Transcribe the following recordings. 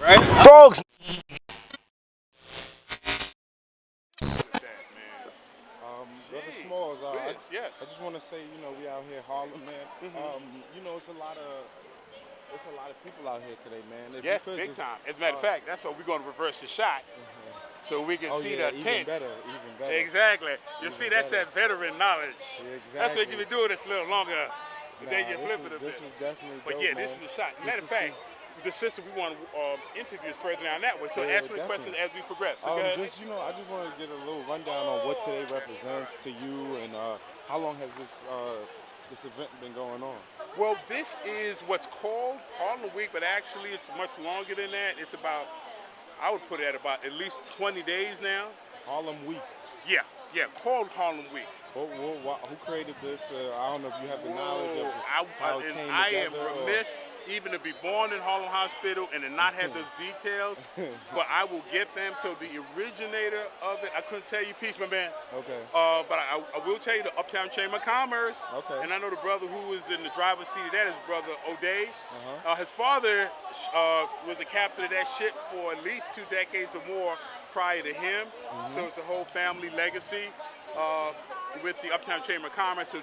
Dogs. Brother Smalls, Yes. I just want to say, we out here Harlem, man. It's a lot of people out here today, man. If Yes, you could big just, time. As a matter of fact, that's why we're going to reverse the shot so we can oh see yeah, the even tents. better, even better. Exactly. You Even see, that's better. that veteran knowledge. Yeah, That's what exactly. you be doing this a little longer. Then you Nah, flip it a this bit. is definitely But dope, yeah, man. this is a shot. Just Matter of to fact, see- the sister we want to interview is further down that way. So Yeah, ask me the questions definitely. as we progress. So go ahead. I just want to get a little rundown on what today represents to you, and how long has this event been going on? Well, this is what's called Harlem Week, but actually it's much longer than that. It's about, I would put it at least 20 days now. Harlem Week. Yeah, called Harlem Week. Who created this? I don't know if you have the knowledge of how it came I am together. remiss even to be born in Harlem Hospital and to not have those details, but I will get them. So the originator of it, I couldn't tell you, peace, my man. Okay. But I will tell you the Uptown Chamber of Commerce. Okay. And I know the brother who was in the driver's seat of that is brother O'Day. His father was a captain of that ship for at least 2 decades or more prior to him. So it's a whole family legacy with the Uptown Chamber of Commerce. So are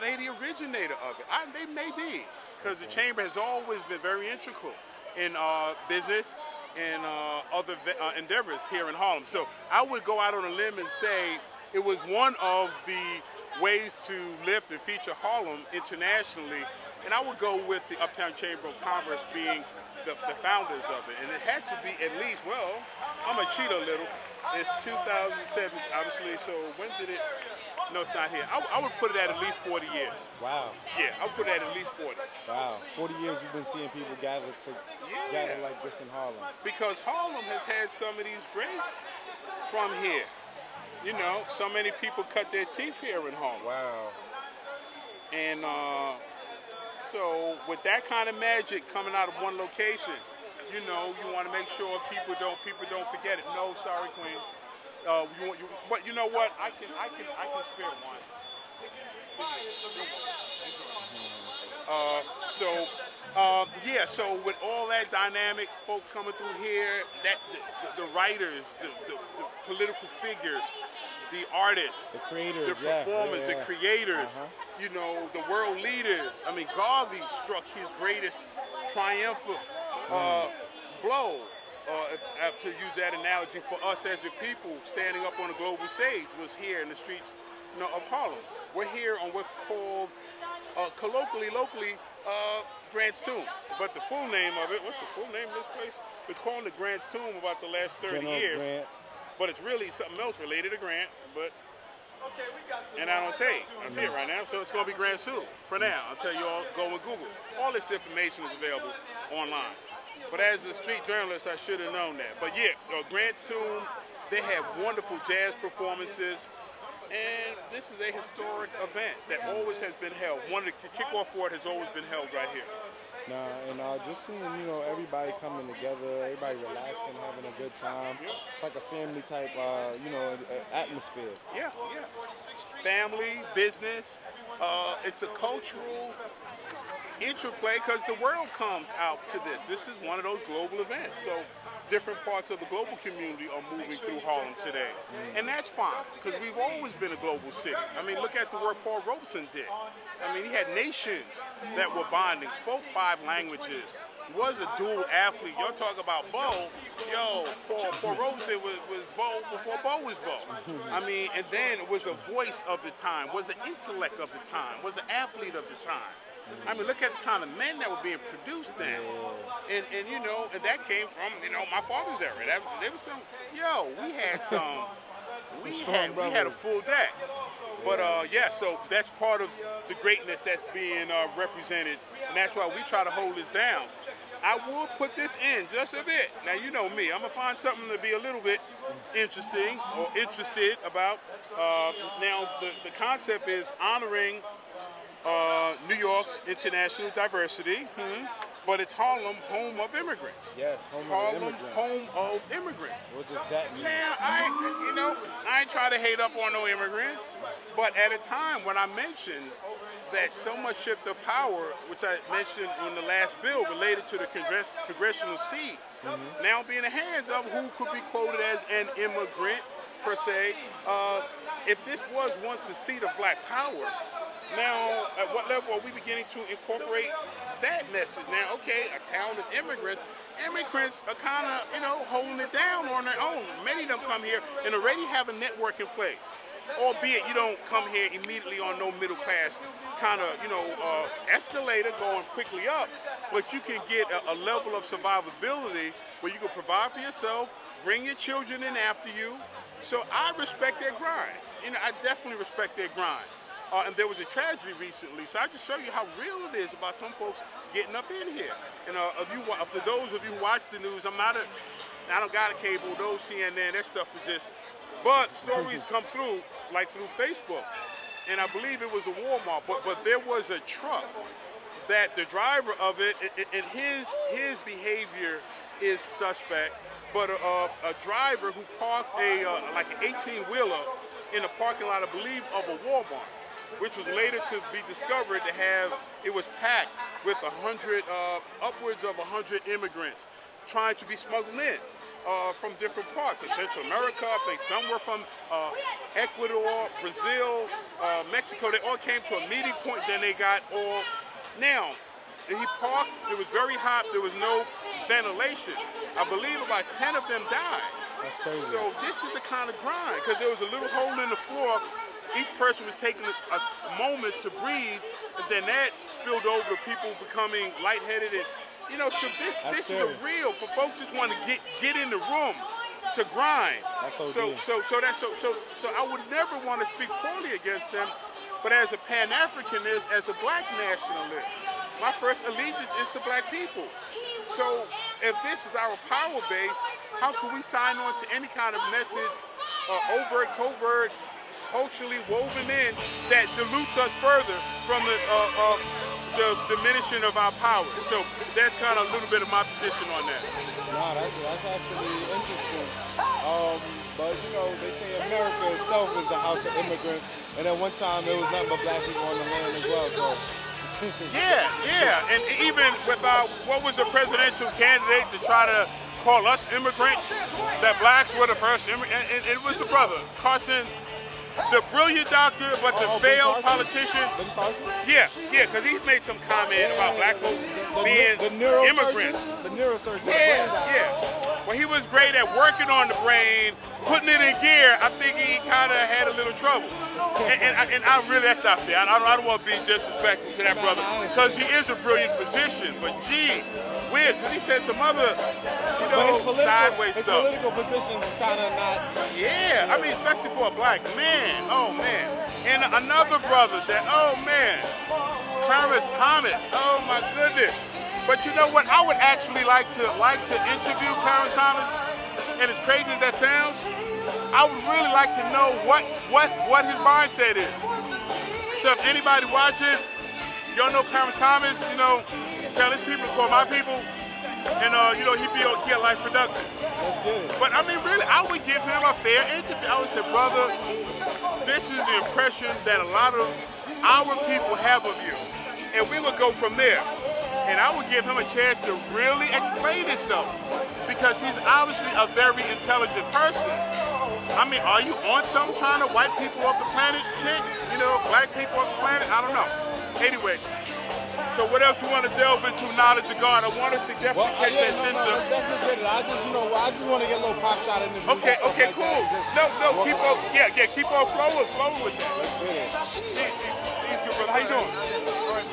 they the originator of it? They may be, because the chamber has always been very integral in business and other endeavors here in Harlem. So I would go out on a limb and say it was one of the ways to lift and feature Harlem internationally. And I would go with the Uptown Chamber of Commerce being the founders of it. And it has to be at least, well, I'm going to cheat a little. It's 2007, obviously, so when did it? No, it's not here. I would put it at least 40 years. Wow. Yeah, I would put it at least 40. Wow. 40 years you've been seeing people gather like this in Harlem. Because Harlem has had some of these greats from here. So many people cut their teeth here in Harlem. Wow. And so with that kind of magic coming out of one location, you want to make sure people don't forget it. No, sorry, Queen. But you know what? I can spare one. So with all that dynamic folk coming through here, the writers, the political figures, the artists, the creators, the performers, the creators, the world leaders. I mean, Garvey struck his greatest triumphant blow, to use that analogy, for us as a people standing up on a global stage was here in the streets of Harlem. We're here on what's called, locally, Grant's Tomb. But the full name of it, what's the full name of this place? We're calling it Grant's Tomb about the last 30 years. Grant. But it's really something else related to Grant, and I don't say it. I'm here right now, so it's going to be Grant's Tomb for now. I'll tell you all, go and Google. All this information is available online. But as a street journalist, I should have known that. But yeah, Grant's Tomb, they have wonderful jazz performances. And this is a historic event that always has been held. The kickoff for it has always been held right here. Just seeing, everybody coming together, everybody relaxing, having a good time. Yeah. It's like a family type, atmosphere. Yeah. Family, business. It's a cultural interplay because the world comes out to this. This is one of those global events. So different parts of the global community are moving through Harlem today. And that's fine, because we've always been a global city. I mean, look at the work Paul Robeson did. I mean, he had nations that were bonding, spoke 5 languages, was a dual athlete. Y'all talk about Bo. Paul Robeson was Bo before Bo was Bo. I mean, and then was a voice of the time, was an intellect of the time, was an athlete of the time. I mean, look at the kind of men that were being produced then. And that came from, my father's era. There was some, we had a full deck. But so that's part of the greatness that's being represented. And that's why we try to hold this down. I will put this in just a bit. Now, you know me. I'm going to find something to be a little bit interesting or interested about. Now, the concept is honoring New York's international diversity, but it's Harlem, home of immigrants. Yes, Harlem, home of immigrants. What does that mean? Now, I ain't try to hate up on no immigrants, but at a time when I mentioned that so much shift of power, which I mentioned in the last bill related to the congressional seat, now being in the hands of who could be quoted as an immigrant, per se. If this was once the seat of black power, now at what level are we beginning to incorporate that message? Now, okay, a town of immigrants are kind of, holding it down on their own. Many of them come here and already have a network in place. Albeit you don't come here immediately on no middle class kind of, escalator going quickly up, but you can get a level of survivability where you can provide for yourself, bring your children in after you. So I respect their grind. I definitely respect their grind. And there was a tragedy recently, so I just show you how real it is about some folks getting up in here. And for those of you who watch the news, I don't got a cable, those CNN, that stuff is just. But stories come through, like through Facebook, and I believe it was a Walmart. But there was a truck that the driver of it, and his behavior is suspect. But a driver who parked like an 18-wheeler in the parking lot, I believe, of a Walmart, which was later to be discovered to have, it was packed with upwards of 100 immigrants trying to be smuggled in from different parts of Central America. I think some were from Ecuador, Brazil, Mexico. They all came to a meeting point, then they got all. Now, he parked, it was very hot, there was no ventilation. I believe about 10 of them died. That's crazy. So this is the kind of grind, because there was a little hole in the floor. Each person was taking a moment to breathe, and then that spilled over to people becoming lightheaded. And so this is a real, for folks just want to get in the room to grind. So I would never want to speak poorly against them, but as a Pan-Africanist, as a black nationalist, my first allegiance is to black people. So if this is our power base, how can we sign on to any kind of message, overt, covert, culturally woven in, that dilutes us further from the diminishing of our power? So that's kind of a little bit of my position on that. No, that's actually interesting. But they say America itself is the house of immigrants, and at one time there was nothing but black people on the land as well. So. Yeah, and even with what was the presidential candidate to try to call us immigrants, that blacks were the first immigrants, and it was the brother, Carson, the brilliant doctor, but the failed politician. Yeah, because he made some comment about black folks being immigrants. The neurosurgeon. Yeah. Well, he was great at working on the brain, putting it in gear. I think he kind of had a little trouble. And I really, that's not fair. I don't want to be disrespectful to that brother, because he is a brilliant physician. But gee whiz, because he said some other, sideways his stuff. Political positions is kind of not. Yeah, I mean, especially for a black man. Oh man. And another brother that, oh man, Clarence Thomas. Oh my goodness. But you know what? I would actually like to interview Clarence Thomas. And as crazy as that sounds, I would really like to know what his mindset is. So if anybody watching, y'all know Herman Smalls, tell his people to call my people, and he'd be on Key Life Production. Let's get it. But I mean, really, I would give him a fair interview. I would say, brother, this is the impression that a lot of our people have of you, and we would go from there. And I would give him a chance to really explain himself, because he's obviously a very intelligent person. I mean, are you on something trying to wipe people off the planet, kid? Black people off the planet? I don't know. Anyway, so what else you want to delve into knowledge of God? I want us to definitely catch that sister. Let's definitely get it. I just want to get a little pop shot in the music. Okay, cool. Keep on, keep on flowing with that. Let's get it. Peace, good brother. How you doing? All right.